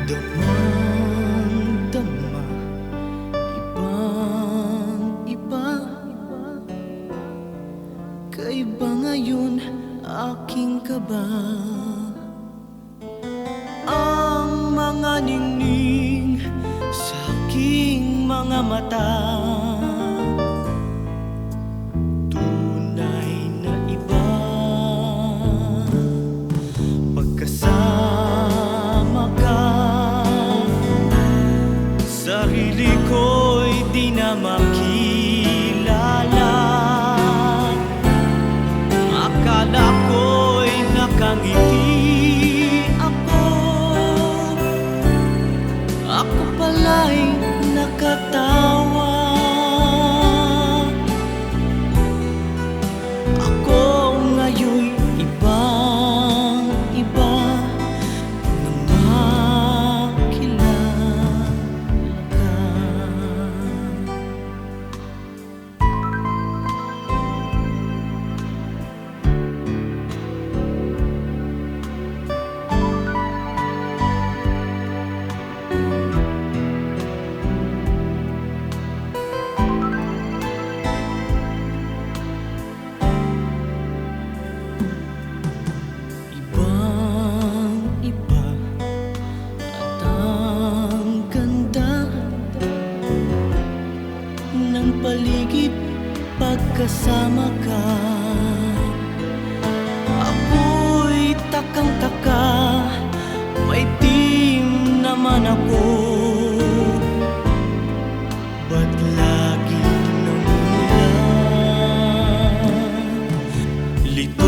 Damang-dama, ibang-iba. Kaiba ngayon aking kaba. Ang mga ningning sa aking mga mata, tunay na iba. Pagkasama ka, sarili ko'y di na makilala. Akala ko'y nakangiti ako, ako pala'y nakatawa. Ako ngayon'y ibang-iba nang makilala ka. Ibang-iba at ang ganda ng paligid pagkasama ka. Ako'y takang-taka, may team naman ako. Ba't laging namulan? Lito